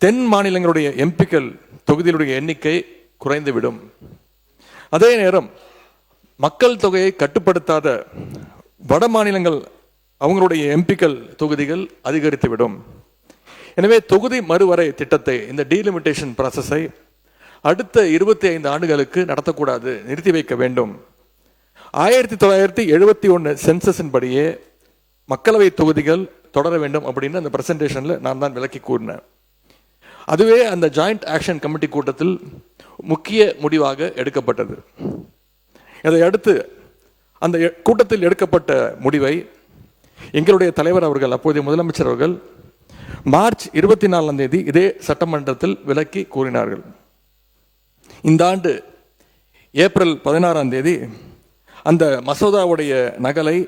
தென் மாநிலங்களுடைய எம்பிக்கள் தொகுதிகளுடைய எண்ணிக்கை குறைந்துவிடும். அதே நேரம் மக்கள் தொகையை கட்டுப்படுத்தாத வட மாநிலங்கள் அவங்களுடைய எம்பிக்கள் தொகுதிகள் அதிகரித்துவிடும். எனவே தொகுதி மறுவரை திட்டத்தை, இந்த டீலிமிட்டேஷன் ப்ராசஸை அடுத்த 25 ஆண்டுகளுக்கு நடத்தக்கூடாது, நிறுத்தி வைக்க வேண்டும். 1971 சென்சஸின் படியே மக்களவை தொகுதிகள் தொடர வேண்டும் அப்படின்னு அந்த பிரசன்டேஷன்ல நான் தான் விளக்கி கூறினேன். அதுவே அந்த ஜாயிண்ட் ஆக்ஷன் கமிட்டி கூட்டத்தில் முக்கிய முடிவாக எடுக்கப்பட்டது. இதை அடுத்து அந்த கூட்டத்தில் எடுக்கப்பட்ட முடிவை எங்களுடைய தலைவர் அவர்கள், அப்போதைய முதலமைச்சர் அவர்கள், மார்ச் 24 இதே சட்டமன்றத்தில் விளக்கி கூறினார்கள். இந்த ஆண்டு ஏப்ரல் 16 அந்த மசோதாவுடைய நகலை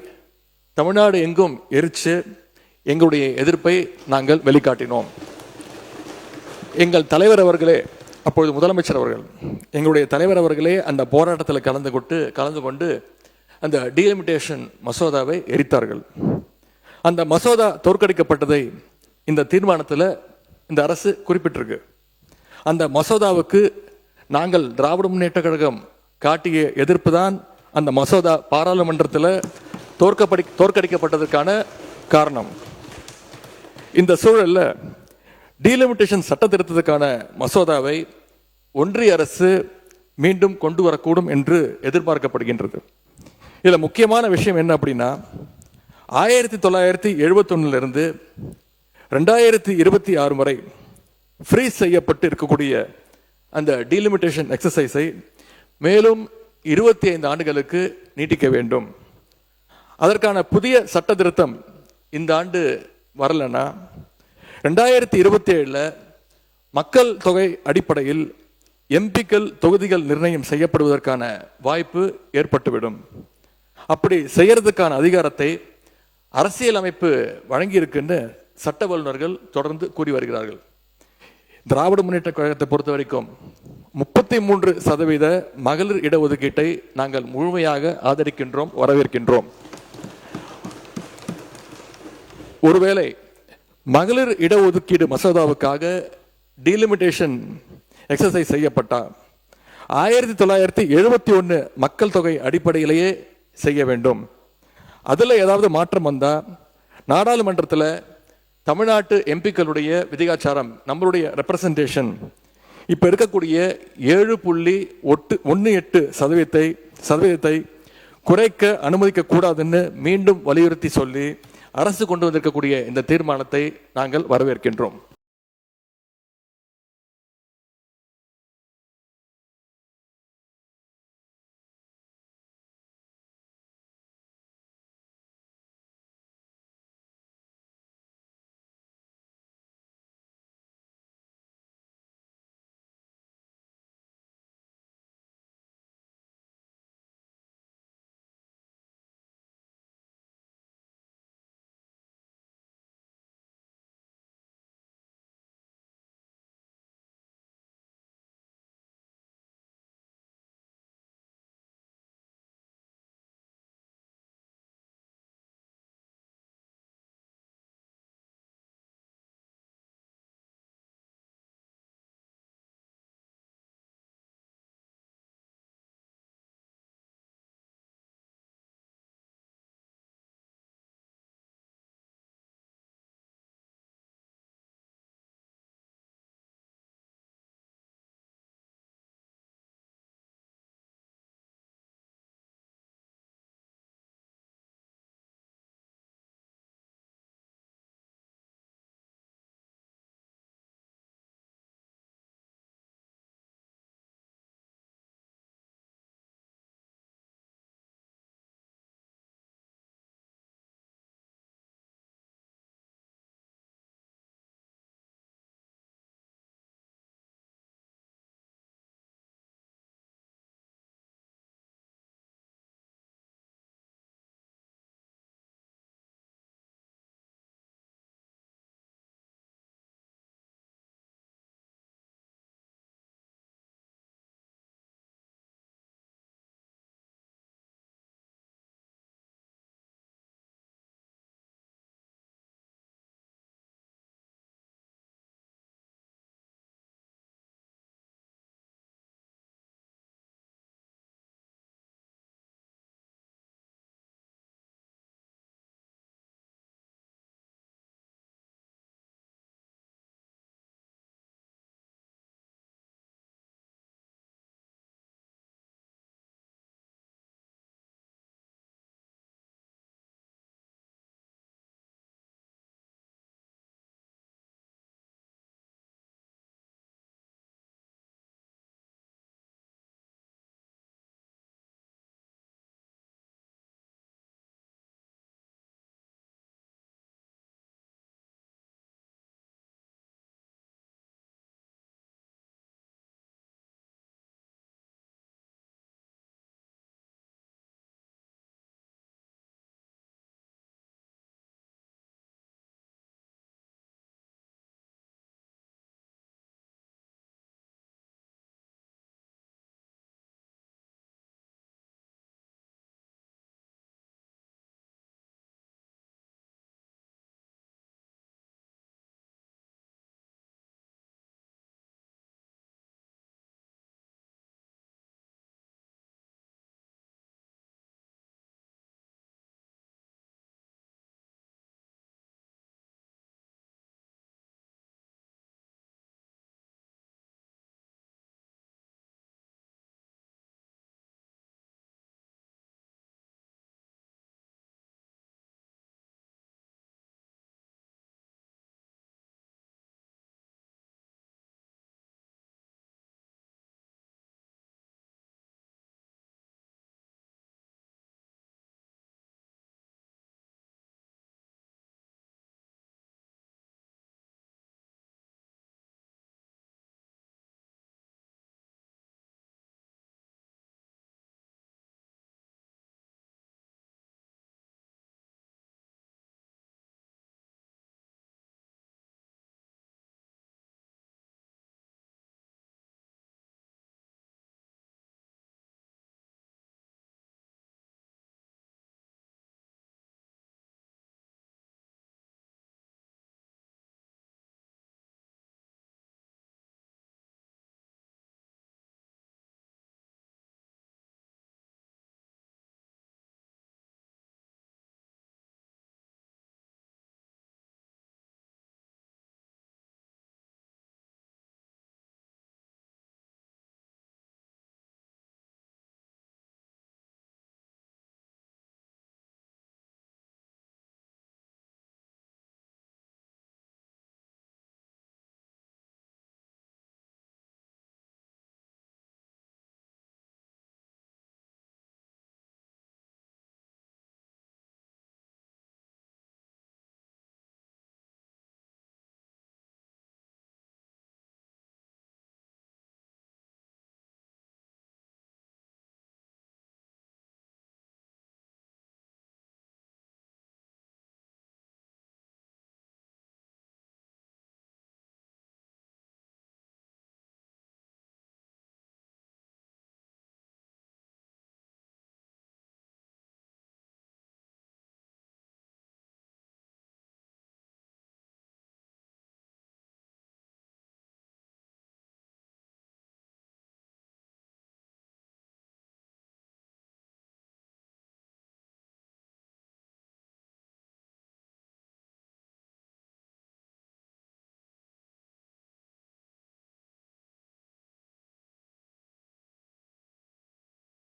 தமிழ்நாடு எங்கும் எரிச்சு எங்களுடைய எதிர்ப்பை நாங்கள் வெளிக்காட்டினோம். எங்கள் தலைவர் அவர்களே, அப்பொழுது முதலமைச்சர் அவர்கள், எங்களுடைய தலைவர் அவர்களே அந்த போராட்டத்தில் கலந்து கொண்டு அந்த டீலிமிட்டேஷன் மசோதாவை எரித்தார்கள். அந்த மசோதா தோற்கடிக்கப்பட்டதை இந்த தீர்மானத்தில் இந்த அரசு குறிப்பிட்டிருக்கு. அந்த மசோதாவுக்கு நாங்கள் திராவிட முன்னேற்ற கழகம் காட்டிய எதிர்ப்பு தான் அந்த மசோதா பாராளுமன்றத்தில் தோற்கடிக்கப்பட்டதற்கான காரணம். இந்த சூழலில் டீலிமிட்டேஷன் சட்ட திருத்தத்துக்கான மசோதாவை ஒன்றிய அரசு மீண்டும் கொண்டு வரக்கூடும் என்று எதிர்பார்க்கப்படுகின்றது. இதில் முக்கியமான விஷயம் என்ன அப்படின்னா, 1971 2026 வரை ஃப்ரீஸ் செய்யப்பட்டு இருக்கக்கூடிய அந்த டீலிமிட்டேஷன் எக்ஸசைஸை மேலும் 25 ஆண்டுகளுக்கு நீட்டிக்க வேண்டும். அதற்கான புதிய சட்ட திருத்தம் இந்த ஆண்டு வரலன்னா 2027 மக்கள் தொகை அடிப்படையில் எம்பிக்கள் தொகுதிகள் நிர்ணயம் செய்யப்படுவதற்கான வாய்ப்பு ஏற்பட்டுவிடும். அப்படி செய்யறதுக்கான அதிகாரத்தை அரசியல் அமைப்பு வழங்கியிருக்குன்னு சட்ட வல்லுநர்கள் தொடர்ந்து கூறி வருகிறார்கள். திராவிட முன்னேற்ற கழகத்தை பொறுத்த வரைக்கும் 33% மகளிர் இடஒதுக்கீட்டை நாங்கள் முழுமையாக ஆதரிக்கின்றோம், வரவேற்கின்றோம். ஒருவேளை மகளிர் இடஒதுக்கீடு மசோதாவுக்காக டீலிமிட்டேஷன் எக்ஸசைஸ் செய்யப்பட்டால் 1971 மக்கள் தொகை அடிப்படையிலேயே செய்ய வேண்டும். அதில் ஏதாவது மாற்றம் வந்தால் நாடாளுமன்றத்தில் தமிழ்நாட்டு எம்பிக்களுடைய விதிகாச்சாரம், நம்மளுடைய ரெப்ரசன்டேஷன் இப்போ இருக்கக்கூடிய 7.18% குறைக்க அனுமதிக்க கூடாதுன்னு மீண்டும் வலியுறுத்தி சொல்லி அரசு கொண்டு வந்திருக்கக்கூடிய இந்த தீர்மானத்தை நாங்கள் வரவேற்கின்றோம்.